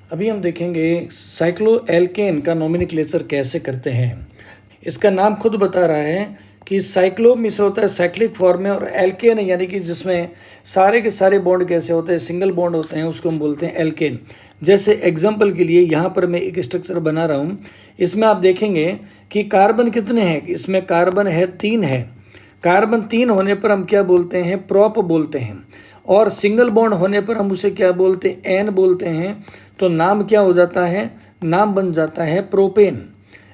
अभी हम देखेंगे साइक्लोएल्केन का नोमेनक्लेचर कैसे करते हैं। इसका नाम खुद बता रहा है कि साइक्लो में से होता है साइक्लिक फॉर्म में, और एल्केन यानी कि जिसमें सारे के सारे बॉन्ड कैसे होते हैं, सिंगल बॉन्ड होते हैं, उसको हम बोलते हैं एल्केन। जैसे एग्जांपल के लिए यहाँ पर मैं एक स्ट्रक्चर बना रहा हूँ। इसमें आप देखेंगे कि कार्बन कितने हैं, इसमें कार्बन है 3 है। कार्बन 3 होने पर हम क्या बोलते हैं, प्रोप बोलते हैं, और सिंगल बॉन्ड होने पर हम उसे क्या बोलते हैं, एन बोलते हैं। तो नाम क्या हो जाता है, नाम बन जाता है प्रोपेन।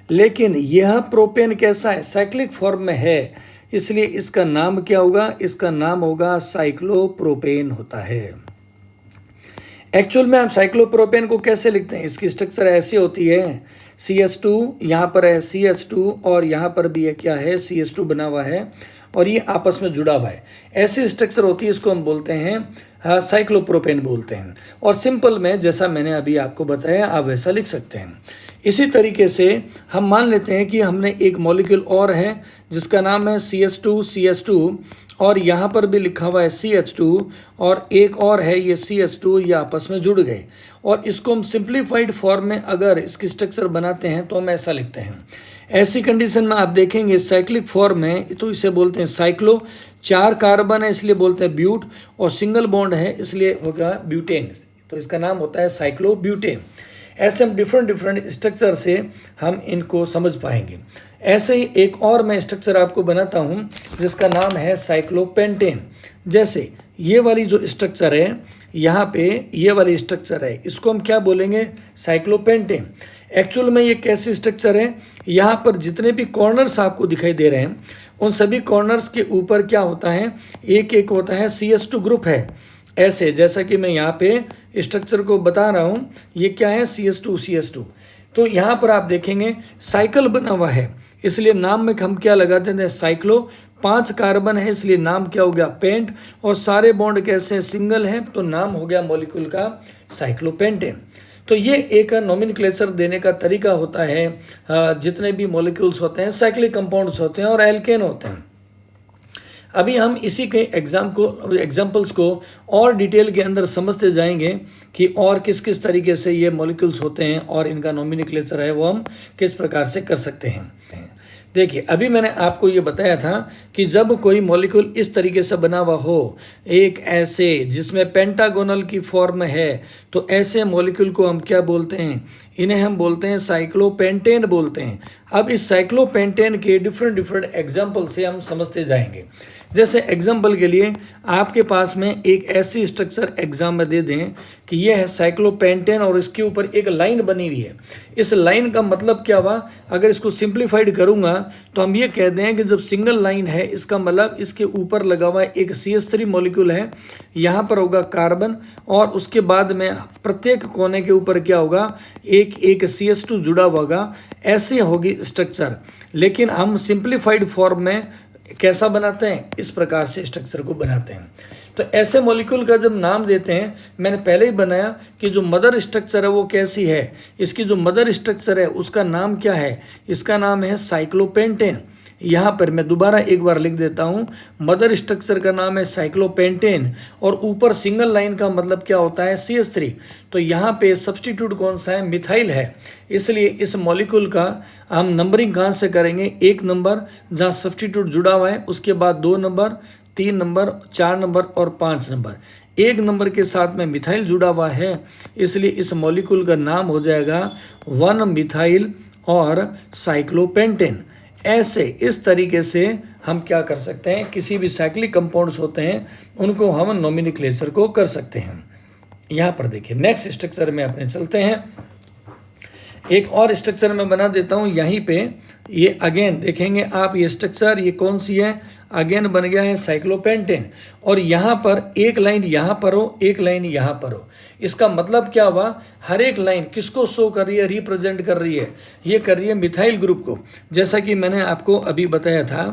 लेकिन यह प्रोपेन कैसा है, साइक्लिक फॉर्म में है, इसलिए इसका नाम क्या होगा, इसका नाम होगा साइक्लोप्रोपेन होता है। एक्चुअल में हम साइक्लोप्रोपेन को कैसे लिखते हैं, इसकी स्ट्रक्चर ऐसी होती है, CH2 यहाँ पर है, CH2 और यहाँ पर भी है क्या है, CH2 बना हुआ है, और ये आपस में जुड़ा हुआ है। ऐसी स्ट्रक्चर होती है, इसको हम बोलते हैं साइक्लोप्रोपेन बोलते हैं। और सिंपल में जैसा मैंने अभी आपको बताया आप वैसा लिख सकते हैं। इसी तरीके से हम मान लेते हैं कि हमने एक मॉलिक्यूल और है जिसका नाम है CH2 और यहाँ पर भी लिखा हुआ है CH2 और एक और है ये CH2, ये आपस में जुड़ गए। और इसको हम सिंप्लीफाइड फॉर्म में अगर इसकी स्ट्रक्चर बनाते हैं तो हम ऐसा लिखते हैं। ऐसी कंडीशन में आप देखेंगे साइक्लिक फॉर्म में तो इसे बोलते हैं साइक्लो, 4 कार्बन है इसलिए बोलते हैं ब्यूट, और सिंगल बॉन्ड है इसलिए होगा ब्यूटेन, तो इसका नाम होता है साइक्लोब्यूटेन। ऐसे हम डिफरेंट स्ट्रक्चर से हम इनको समझ पाएंगे। ऐसे ही एक और मैं स्ट्रक्चर आपको बनाता हूँ जिसका नाम है साइक्लोपेंटेन। जैसे ये वाली जो स्ट्रक्चर है, यहाँ पे ये वाली स्ट्रक्चर है, इसको हम क्या बोलेंगे, साइक्लोपेंटेन। एक्चुअल में ये कैसी स्ट्रक्चर है, यहाँ पर जितने भी कॉर्नर्स आपको दिखाई दे रहे हैं उन सभी कॉर्नर्स के ऊपर क्या होता है, एक एक होता है CH2 ग्रुप है। ऐसे जैसा कि मैं यहाँ पे स्ट्रक्चर को बता रहा हूँ, ये क्या है, CH2। तो यहाँ पर आप देखेंगे साइकिल बना हुआ है, इसलिए नाम में हम क्या लगाते हैं, साइक्लो। 5 कार्बन है इसलिए नाम क्या हो गया, पेंट, और सारे बॉन्ड कैसे सिंगल हैं तो नाम हो गया मॉलिक्यूल का साइक्लोपेंटेन। तो ये एक नोमेनक्लेचर देने का तरीका होता है। जितने भी मॉलिक्यूल्स होते हैं साइक्लिक कंपाउंड्स होते हैं और एल्केन होते हैं। अभी हम इसी के एग्जाम्पल्स को और डिटेल के अंदर समझते जाएंगे कि और किस किस तरीके से ये मॉलिक्यूल्स होते हैं और इनका नोमेनक्लेचर है वो हम किस प्रकार से कर सकते हैं। देखिए अभी मैंने आपको ये बताया था कि जब कोई मॉलिक्यूल इस तरीके से बना हुआ हो, एक ऐसे जिसमें पेंटागोनल की फॉर्म है, तो ऐसे मॉलिक्यूल को हम क्या बोलते हैं, इन्हें हम बोलते हैं साइक्लोपेंटेन बोलते हैं। अब इस साइक्लोपेंटेन के डिफरेंट एग्जाम्पल से हम समझते जाएंगे। जैसे एग्जाम्पल के लिए आपके पास में एक ऐसी स्ट्रक्चर एग्जाम में दे दें कि यह है साइक्लोपेंटेन और इसके ऊपर एक लाइन बनी हुई है। इस लाइन का मतलब क्या हुआ, अगर इसको सिंप्लीफाइड करूंगा तो हम ये कह दें कि जब सिंगल लाइन है इसका मतलब इसके ऊपर लगा हुआ एक CH3 मॉलिक्यूल है, यहाँ पर होगा कार्बन, और उसके बाद में प्रत्येक कोने के ऊपर क्या होगा, एक CH2 जुड़ा होगा। ऐसे होगी स्ट्रक्चर। लेकिन हम सिंप्लीफाइड फॉर्म में कैसा बनाते हैं, इस प्रकार से स्ट्रक्चर को बनाते हैं। तो ऐसे मॉलिक्यूल का जब नाम देते हैं, मैंने पहले ही बनाया कि जो मदर स्ट्रक्चर है वो कैसी है, इसकी जो मदर स्ट्रक्चर है उसका नाम क्या है, इसका नाम है साइक्लोपेंटेन। यहाँ पर मैं दोबारा एक बार लिख देता हूँ, मदर स्ट्रक्चर का नाम है साइक्लोपेंटेन, और ऊपर सिंगल लाइन का मतलब क्या होता है, CH3। तो यहाँ पे सब्स्टिट्यूट कौन सा है, मिथाइल है। इसलिए इस मॉलिक्यूल का हम नंबरिंग कहाँ से करेंगे, 1 नंबर जहाँ सब्स्टिट्यूट जुड़ा हुआ है, उसके बाद 2 नंबर, 3 नंबर, 4 नंबर और 5 नंबर। 1 नंबर के साथ में मिथाइल जुड़ा हुआ है, इसलिए इस मॉलिक्यूल का नाम हो जाएगा 1 मिथाइल और साइक्लोपेंटेन। ऐसे इस तरीके से हम क्या कर सकते हैं, किसी भी साइक्लिक कंपाउंड्स होते हैं उनको हम नोमेनक्लेचर को कर सकते हैं। यहाँ पर देखिए नेक्स्ट स्ट्रक्चर में अपने चलते हैं। एक और स्ट्रक्चर में बना देता हूँ यहीं पे, ये अगेन देखेंगे आप, ये स्ट्रक्चर ये कौन सी है, अगेन बन गया है साइक्लोपेंटेन, और यहाँ पर एक लाइन यहाँ पर हो, एक लाइन यहाँ पर हो। इसका मतलब क्या हुआ, हर एक लाइन किसको शो कर रही है, रिप्रेजेंट कर रही है, ये कर रही है मिथाइल ग्रुप को। जैसा कि मैंने आपको अभी बताया था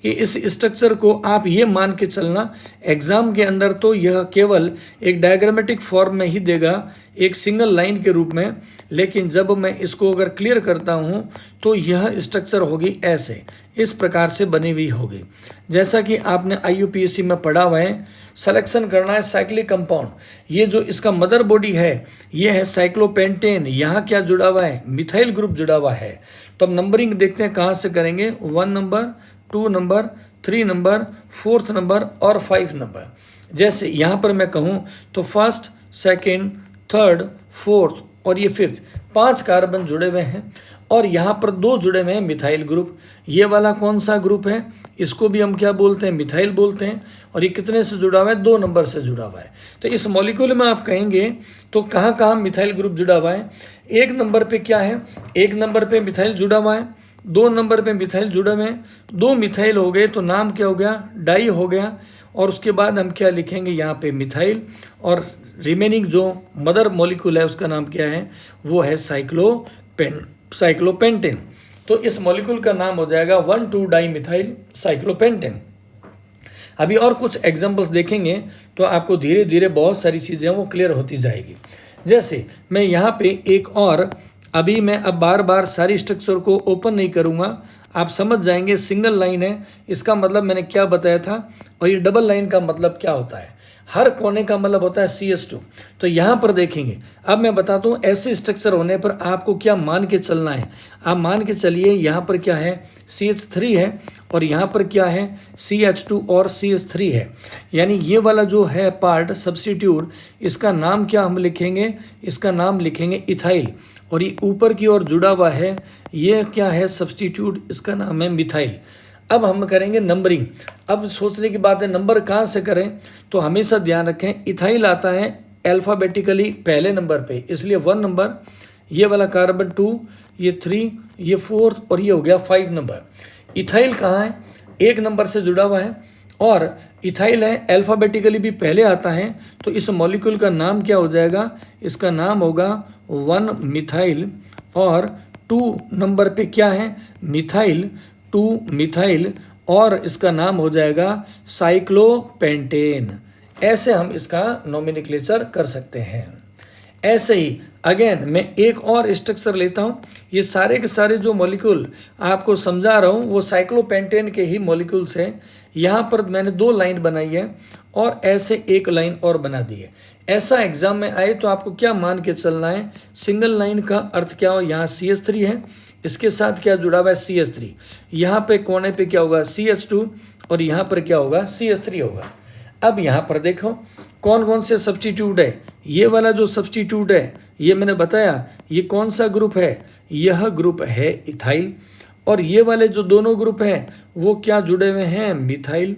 कि इस स्ट्रक्चर को आप ये मान के चलना, एग्जाम के अंदर तो यह केवल एक डायग्रामेटिक फॉर्म में ही देगा, एक सिंगल लाइन के रूप में, लेकिन जब मैं इसको अगर क्लियर करता हूँ तो यह स्ट्रक्चर होगी ऐसे, इस प्रकार से बनी हुई होगी। जैसा कि आपने IUPAC में पढ़ा हुआ है, सिलेक्शन करना है साइक्लिक कंपाउंड। ये जो इसका मदर बॉडी है ये है साइक्लोपेंटेन। यहाँ क्या जुड़ा हुआ है? मिथाइल ग्रुप जुड़ा हुआ है। तो अब नंबरिंग देखते हैं कहाँ से करेंगे। 1 number, 2 number, 3 number, 4th number और 5 नंबर। जैसे यहाँ पर मैं कहूँ तो फर्स्ट, सेकेंड, थर्ड, फोर्थ और ये 5th, 5 कार्बन जुड़े हुए हैं और यहाँ पर 2 जुड़े हुए हैं मिथाइल ग्रुप। ये वाला कौन सा ग्रुप है? इसको भी हम क्या बोलते हैं? मिथाइल बोलते हैं। और ये कितने से जुड़ा हुआ है? 2 नंबर से जुड़ा हुआ है। तो इस मॉलिक्यूल में आप कहेंगे तो कहाँ कहाँ मिथाइल ग्रुप जुड़ा हुआ है? 1 नंबर पे क्या है? 1 नंबर पे मिथाइल जुड़ा हुआ है। 2 नंबर पे मिथाइल जुड़े हुए हैं। 2 मिथाइल हो गए तो नाम क्या हो गया? डाई हो गया। और उसके बाद हम क्या लिखेंगे यहाँ पे? मिथाइल। और रिमेनिंग जो मदर मॉलिक्यूल है उसका नाम क्या है? वो है साइक्लोपेंटेन। तो इस मॉलिक्यूल का नाम हो जाएगा 1,2-डाई मिथाइल साइक्लोपेंटेन। अभी और कुछ एग्जांपल्स देखेंगे तो आपको धीरे धीरे बहुत सारी चीज़ें वो क्लियर होती जाएगी। जैसे मैं यहाँ पे एक और, अभी मैं अब बार बार सारी स्ट्रक्चर को ओपन नहीं करूँगा, आप समझ जाएंगे। सिंगल लाइन है, इसका मतलब मैंने क्या बताया था, और ये डबल लाइन का मतलब क्या होता है। हर कोने का मतलब होता है CH2। तो यहाँ पर देखेंगे, अब मैं बताता हूँ ऐसे स्ट्रक्चर होने पर आपको क्या मान के चलना है। आप मान के चलिए यहाँ पर क्या है? CH3 है और यहाँ पर क्या है? CH2 और CH3 है। यानी ये वाला जो है पार्ट सब्स्टिट्यूट, इसका नाम क्या हम लिखेंगे? इसका नाम लिखेंगे इथाइल। और ये ऊपर की ओर जुड़ा हुआ है, ये क्या है? सब्स्टिट्यूट, इसका नाम है मिथाइल। अब हम करेंगे नंबरिंग। अब सोचने की बात है नंबर कहाँ से करें, तो हमेशा ध्यान रखें इथाइल आता है अल्फ़ाबेटिकली पहले नंबर पे, इसलिए 1 नंबर, ये वाला कार्बन 2, ये 3, ये 4 और ये हो गया 5 नंबर। इथाइल कहाँ है? 1 नंबर से जुड़ा हुआ है और इथाइल है अल्फ़ाबेटिकली भी पहले आता है। तो इस मॉलिक्यूल का नाम क्या हो जाएगा? इसका नाम होगा 1 मिथाइल। और 2 नंबर पे क्या है? मिथाइल, 2 मिथाइल, और इसका नाम हो जाएगा साइक्लोपेंटेन। ऐसे हम इसका नोमेनक्लेचर कर सकते हैं। ऐसे ही अगेन मैं एक और स्ट्रक्चर लेता हूँ। ये सारे के सारे जो मॉलिक्यूल आपको समझा रहा हूँ वो साइक्लोपेंटेन के ही मॉलिक्यूल्स हैं। यहाँ पर मैंने 2 लाइन बनाई है और ऐसे 1 लाइन और बना दी है। ऐसा एग्जाम में आए तो आपको क्या मान के चलना है? सिंगल लाइन का अर्थ क्या हो? यहाँ CH3 है, इसके साथ क्या जुड़ा हुआ है? CH3। यहाँ पे कोने पे क्या होगा? CH2 और यहाँ पर क्या होगा? CH3 होगा। अब यहाँ पर देखो कौन कौन से सब्स्टिट्यूट है। ये वाला जो सब्स्टिट्यूट है ये मैंने बताया, ये कौन सा ग्रुप है? यह ग्रुप है इथाइल। और ये वाले जो दोनों ग्रुप हैं वो क्या जुड़े हुए हैं? मिथाइल।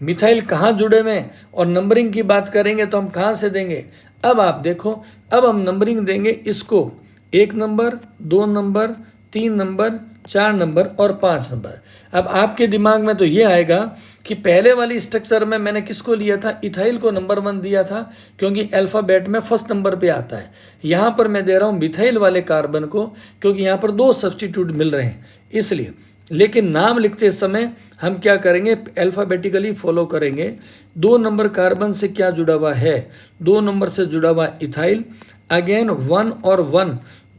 मिथाइल कहाँ जुड़े हुए हैं? और नंबरिंग की बात करेंगे तो हम कहाँ से देंगे? अब आप देखो, अब हम नंबरिंग देंगे इसको 1 नंबर, 2 नंबर, 3 नंबर, 4 नंबर और 5 नंबर। अब आपके दिमाग में तो ये आएगा कि पहले वाली स्ट्रक्चर में मैंने किसको लिया था? इथाइल को नंबर 1 दिया था क्योंकि अल्फ़ाबेट में फर्स्ट नंबर पे आता है। यहाँ पर मैं दे रहा हूँ मिथाइल वाले कार्बन को क्योंकि यहाँ पर 2 सब्स्टिट्यूट मिल रहे हैं इसलिए। लेकिन नाम लिखते समय हम क्या करेंगे? अल्फ़ाबेटिकली फॉलो करेंगे। 2 नंबर कार्बन से क्या जुड़ा हुआ है? 2 नंबर से जुड़ा हुआ इथाइल। अगेन 1 और 1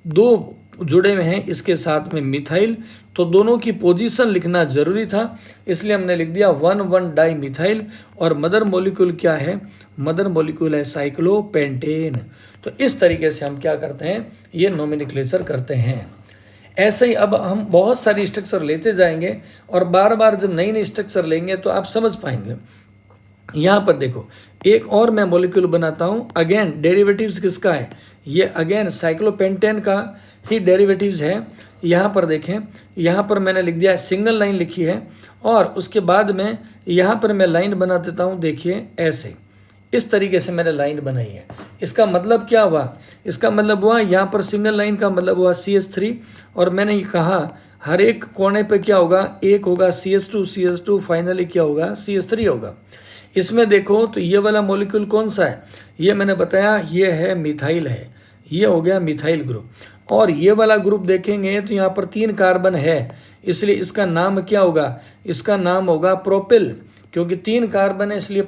2 जुड़े हुए हैं इसके साथ में मिथाइल। तो दोनों की पोजीशन लिखना जरूरी था इसलिए हमने लिख दिया 1,1-डाई मिथाइल। और मदर मॉलिक्यूल क्या है? मदर मॉलिक्यूल है साइक्लोपेंटेन। तो इस तरीके से हम क्या करते हैं? ये नोमेनक्लेचर करते हैं। ऐसे ही अब हम बहुत सारी स्ट्रक्चर लेते जाएंगे और बार बार जब नई नई स्ट्रक्चर लेंगे तो आप समझ पाएंगे। यहाँ पर देखो एक और मैं मॉलिक्यूल बनाता हूँ। अगेन डेरिवेटिव्स किसका है? ये अगेन साइक्लोपेंटेन का ही डेरिवेटिव्स है। यहाँ पर देखें, यहाँ पर मैंने लिख दिया सिंगल लाइन लिखी है और उसके बाद में यहाँ पर मैं लाइन बना देता हूँ। देखिए ऐसे इस तरीके से मैंने लाइन बनाई है। इसका मतलब क्या हुआ? इसका मतलब हुआ यहाँ पर सिंगल लाइन का मतलब हुआ CH3 और मैंने ये कहा हर एक कोने पे क्या होगा? एक होगा CH2 फाइनली क्या होगा? CH3 होगा। इसमें देखो तो ये वाला मॉलिक्यूल कौन सा है? ये मैंने बताया ये है मिथाइल है। ये हो गया मिथाइल ग्रुप। और ये वाला ग्रुप देखेंगे तो यहाँ पर 3 कार्बन है इसलिए इसका नाम क्या होगा? इसका नाम होगा प्रोपिल। क्योंकि 3 कार्बन है इसलिए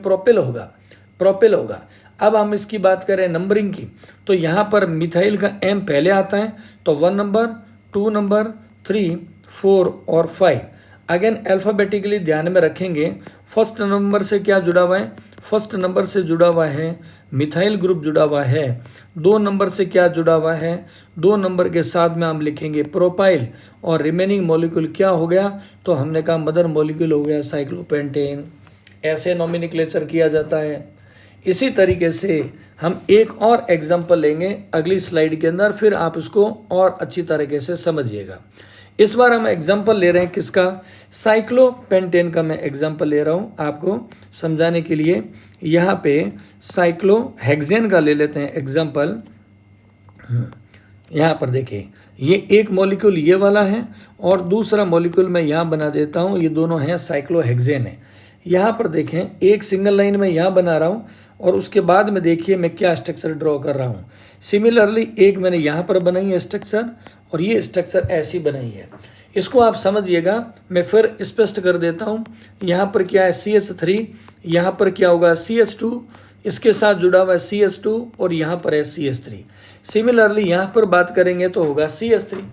प्रोपिल होगा। अब हम इसकी बात करें नंबरिंग की तो यहाँ पर मिथाइल का M पहले आता है तो 1 नंबर, 2 नंबर, 3, 4 और 5। अगेन अल्फ़ाबेटिकली ध्यान में रखेंगे, फर्स्ट नंबर से क्या जुड़ा हुआ है, फर्स्ट नंबर से जुड़ा हुआ है मिथाइल ग्रुप जुड़ा हुआ है। 2 नंबर से क्या जुड़ा हुआ है, 2 नंबर के साथ में हम लिखेंगे प्रोपाइल, और रिमेनिंग मॉलिक्यूल क्या हो गया, तो हमने कहा मदर मॉलिक्यूल हो गया साइक्लोपेंटेन। ऐसे नॉमिनक्लेचर किया जाता है। इसी तरीके से हम एक और एग्जाम्पल लेंगे अगली स्लाइड के अंदर, फिर आप इसको और अच्छी तरीके से समझिएगा। इस बार हम एग्जाम्पल ले रहे हैं किसका, साइक्लोपेंटेन का मैं एग्जाम्पल ले रहा हूँ आपको समझाने के लिए। यहाँ पे साइक्लोहेक्सेन का ले लेते हैं एग्जाम्पल। यहाँ पर देखिए, ये एक मॉलिक्यूल ये वाला है और दूसरा मॉलिक्यूल मैं यहाँ बना देता हूँ, ये दोनों हैं साइक्लोहेक्सेन है। यहाँ पर देखें, एक सिंगल लाइन में यहाँ बना रहा हूँ और उसके बाद में देखिए मैं क्या स्ट्रक्चर ड्रॉ कर रहा हूँ। सिमिलरली एक मैंने यहाँ पर बनाई है स्ट्रक्चर, और ये स्ट्रक्चर ऐसी बनाई है। इसको आप समझिएगा, मैं फिर स्पष्ट कर देता हूँ। यहाँ पर क्या है CH3, यहाँ पर क्या होगा CH2, इसके साथ जुड़ा हुआ है CH2 और यहाँ पर है CH3। सिमिलरली यहाँ पर बात करेंगे तो होगा CH3।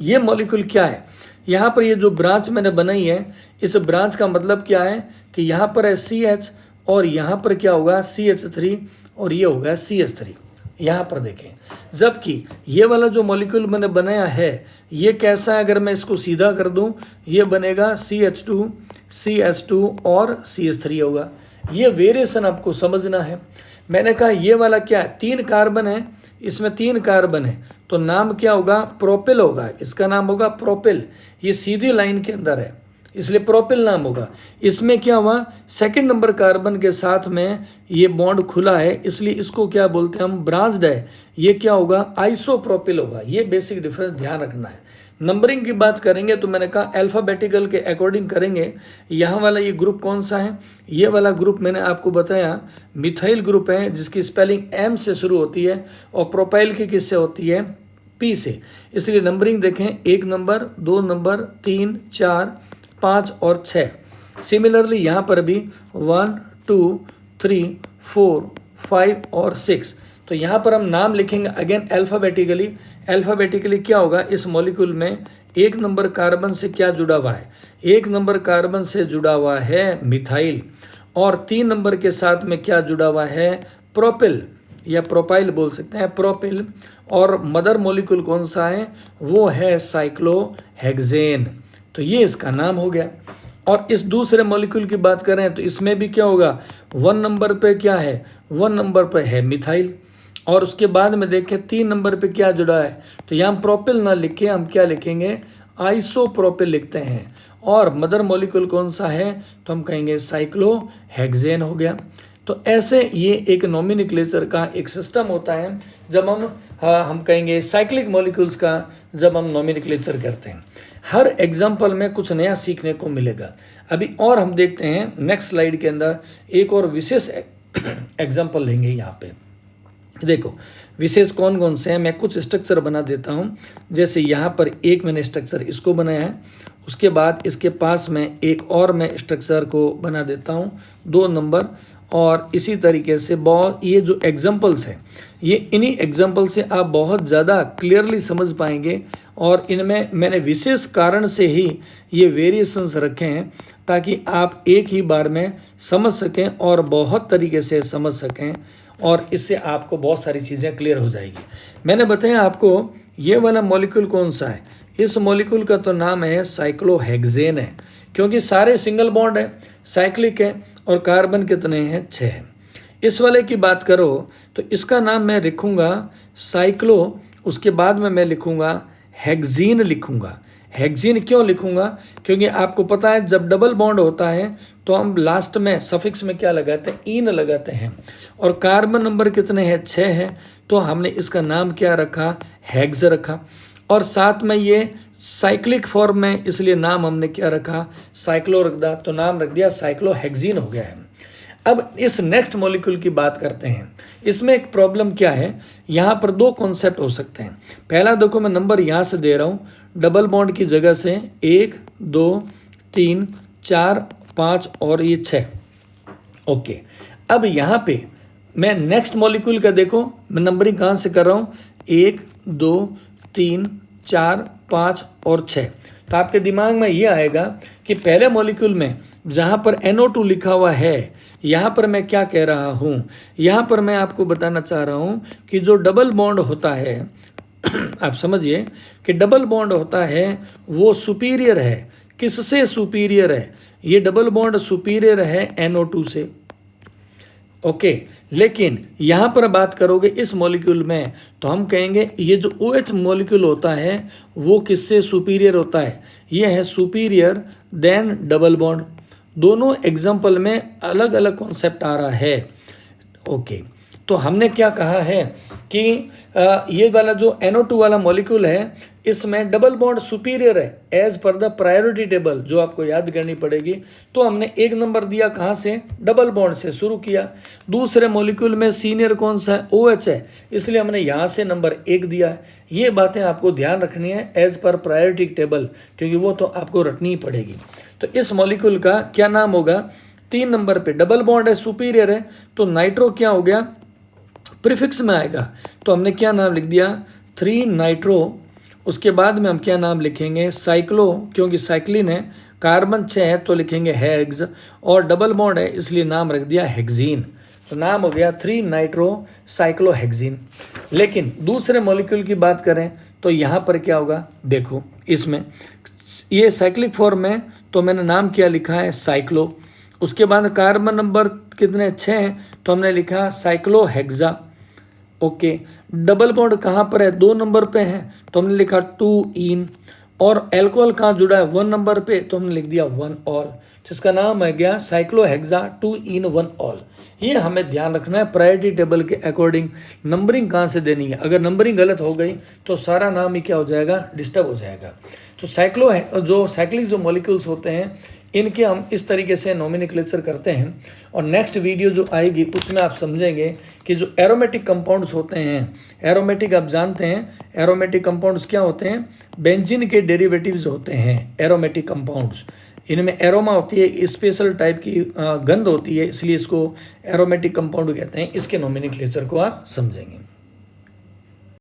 ये मॉलिक्यूल क्या है, यहाँ पर ये जो ब्रांच मैंने बनाई है, इस ब्रांच का मतलब क्या है कि यहाँ पर है CH और यहाँ पर क्या होगा CH3 और ये होगा CH3। यहाँ पर देखें, जबकि ये वाला जो मॉलिक्यूल मैंने बनाया है ये कैसा है, अगर मैं इसको सीधा कर दूं ये बनेगा CH2 CH2 और CH3 होगा। ये वेरिएशन आपको समझना है। मैंने कहा ये वाला क्या है, 3 कार्बन है, इसमें 3 कार्बन है तो नाम क्या होगा, प्रोपिल होगा, इसका नाम होगा प्रोपिल। ये सीधी लाइन के अंदर है इसलिए प्रोपिल नाम होगा। इसमें क्या हुआ, सेकंड नंबर कार्बन के साथ में ये बॉन्ड खुला है इसलिए इसको क्या बोलते हैं हम, ब्रांच्ड है, ये क्या होगा आइसोप्रोपिल होगा। ये बेसिक डिफरेंस ध्यान रखना है। नंबरिंग की बात करेंगे तो मैंने कहा अल्फ़ाबेटिकल के अकॉर्डिंग करेंगे। यहाँ वाला ये ग्रुप कौन सा है, ये वाला ग्रुप मैंने आपको बताया मिथाइल ग्रुप है जिसकी स्पेलिंग M से शुरू होती है और प्रोपाइल की किससे होती है, P से। इसलिए नंबरिंग देखें, 1 नंबर 2 नंबर 3 4 5 और 6। सिमिलरली यहाँ पर भी 1 2 3 4 5 और 6। तो यहाँ पर हम नाम लिखेंगे अगेन अल्फ़ाबेटिकली। अल्फ़ाबेटिकली क्या होगा, इस मॉलिक्यूल में 1 नंबर कार्बन से क्या जुड़ा हुआ है, 1 नंबर कार्बन से जुड़ा हुआ है मिथाइल, और 3 नंबर के साथ में क्या जुड़ा हुआ है, प्रोपिल या प्रोपाइल बोल सकते हैं, प्रोपिल। और मदर मॉलिक्यूल कौन सा है, वो है साइक्लोहेक्सेन। तो ये इसका नाम हो गया। और इस दूसरे मॉलिक्यूल की बात करें तो इसमें भी क्या होगा, 1 नंबर पे क्या है, 1 नंबर पे है मिथाइल, और उसके बाद में देखें 3 नंबर पे क्या जुड़ा है, तो यहाँ हम प्रोपिल ना लिखे, हम क्या लिखेंगे, आइसोप्रोपिल लिखते हैं। और मदर मॉलिक्यूल कौन सा है, तो हम कहेंगे साइक्लोहेक्सेन हो गया। तो ऐसे ये एक नॉमिनक्लेचर का एक सिस्टम होता है जब हम कहेंगे साइक्लिक मॉलिक्यूल्स का, जब हम नॉमिनक्लेचर करते हैं। हर एग्जाम्पल में कुछ नया सीखने को मिलेगा। अभी और हम देखते हैं नेक्स्ट स्लाइड के अंदर एक और विशेष एग्जाम्पल लेंगे। यहाँ पे देखो विशेष कौन कौन से हैं, मैं कुछ स्ट्रक्चर बना देता हूँ। जैसे यहाँ पर एक मैंने स्ट्रक्चर इसको बनाया है, उसके बाद इसके पास में एक और मैं स्ट्रक्चर को बना देता हूँ 2 नंबर, और इसी तरीके से बहुत ये जो एग्जाम्पल्स हैं ये इन्हीं एग्जाम्पल से आप बहुत ज़्यादा क्लियरली समझ पाएंगे। और इनमें मैंने विशेष कारण से ही ये वेरिएशंस रखे हैं ताकि आप एक ही बार में समझ सकें और बहुत तरीके से समझ सकें, और इससे आपको बहुत सारी चीज़ें क्लियर हो जाएगी। मैंने बताया आपको ये वाला मॉलिक्यूल कौन सा है, इस मॉलिक्यूल का तो नाम है साइक्लोहेक्सेन है, क्योंकि सारे सिंगल बॉन्ड है, साइक्लिक है, और कार्बन कितने हैं, 6 है। इस वाले की बात करो तो इसका नाम मैं लिखूंगा साइक्लो, उसके बाद में मैं लिखूंगा हेक्सीन लिखूंगा। हेक्सीन क्यों लिखूंगा, क्योंकि आपको पता है जब डबल बॉन्ड होता है तो हम लास्ट में सफिक्स में क्या लगाते हैं, ईन लगाते हैं, और कार्बन नंबर कितने हैं, 6 है, तो हमने इसका नाम क्या रखा, हेक्स रखा। और साथ में ये साइक्लिक फॉर्म में, इसलिए नाम हमने क्या रखा, साइक्लो रख दिया, तो नाम रख दिया साइक्लोहेक्सीन हो गया है। अब इस नेक्स्ट मॉलिक्यूल की बात करते हैं। इसमें एक प्रॉब्लम क्या है, यहाँ पर 2 कॉन्सेप्ट हो सकते हैं। पहला देखो, मैं नंबर यहाँ से दे रहा हूँ, डबल बॉन्ड की जगह से 1 2 3 4 5 और ये 6। ओके, अब यहाँ पे मैं नेक्स्ट मॉलिक्यूल का देखो, मैं नंबरिंग कहाँ से कर रहा हूँ, 1 2 3 4, 5 और 6। तो आपके दिमाग में ये आएगा कि पहले मॉलिक्यूल में जहाँ पर NO2 लिखा हुआ है, यहाँ पर मैं क्या कह रहा हूँ, यहाँ पर मैं आपको बताना चाह रहा हूँ कि जो डबल बॉन्ड होता है आप समझिए कि डबल बॉन्ड होता है वो सुपीरियर है। किससे सुपीरियर है? ये डबल बॉन्ड सुपीरियर है NO2 से। ओके, लेकिन यहाँ पर बात करोगे इस मॉलिक्यूल में तो हम कहेंगे ये जो OH मॉलिक्यूल होता है वो किससे सुपीरियर होता है? ये है सुपीरियर देन डबल बॉन्ड। दोनों एग्जाम्पल में अलग अलग कॉन्सेप्ट आ रहा है। ओके, तो हमने क्या कहा है कि ये वाला जो NO2 वाला मॉलिक्यूल है इसमें डबल बॉन्ड सुपीरियर है as per the priority table, जो आपको याद करनी पड़ेगी। तो हमने 1 नंबर दिया कहाँ से? डबल बॉन्ड से शुरू किया। दूसरे मॉलिक्यूल में सीनियर कौन सा है? OH है, इसलिए हमने यहाँ से नंबर 1 दिया है। ये बातें आपको ध्यान रखनी है एज पर प्रायोरिटी टेबल, क्योंकि वो तो आपको रटनी ही पड़ेगी। तो इस मॉलिक्यूल का क्या नाम होगा? 3 नंबर पे डबल बॉन्ड है, सुपीरियर है, तो नाइट्रो क्या हो गया? प्रीफिक्स में आएगा। तो हमने क्या नाम लिख दिया? 3 नाइट्रो। उसके बाद में हम क्या नाम लिखेंगे? साइक्लो, क्योंकि साइक्लिन है। कार्बन 6 है तो लिखेंगे हेक्स, और डबल बॉन्ड है इसलिए नाम रख दिया हेक्सीन। तो नाम हो गया 3 नाइट्रो साइक्लोहेक्सीन। लेकिन दूसरे मॉलिक्यूल की बात करें तो यहाँ पर क्या होगा? देखो, इसमें ये साइक्लिक फॉर्म है तो मैंने नाम क्या लिखा है? साइक्लो। उसके बाद कार्बन नंबर कितने? 6 हैं तो हमने लिखा साइक्लोहेक्सा। ओके, डबल बॉन्ड कहाँ पर है? 2 नंबर पे है तो हमने लिखा 2 इन। और एल्कोहल कहाँ जुड़ा है? 1 नंबर पे, तो हमने लिख दिया 1 ऑल। जिसका नाम है गया साइक्लोहेक्सा 2 इन 1 ऑल। ये हमें ध्यान रखना है प्रायोरिटी टेबल के अकॉर्डिंग नंबरिंग कहाँ से देनी है। अगर नंबरिंग गलत हो गई तो सारा नाम ही क्या हो जाएगा? डिस्टर्ब हो जाएगा। तो साइक्लिक जो मॉलिक्यूल्स होते हैं इनके हम इस तरीके से नोमेनक्लेचर करते हैं। और नेक्स्ट वीडियो जो आएगी उसमें आप समझेंगे कि जो एरोमेटिक कंपाउंड्स होते हैं, एरोमेटिक आप जानते हैं एरोमेटिक कंपाउंड्स क्या होते हैं? बेंजीन के डेरिवेटिव्स होते हैं एरोमेटिक कंपाउंड्स। इनमें एरोमा होती है, स्पेशल टाइप की गंध होती है, इसलिए इसको एरोमेटिक कंपाउंड कहते हैं। इसके नोमेनक्लेचर को आप समझेंगे।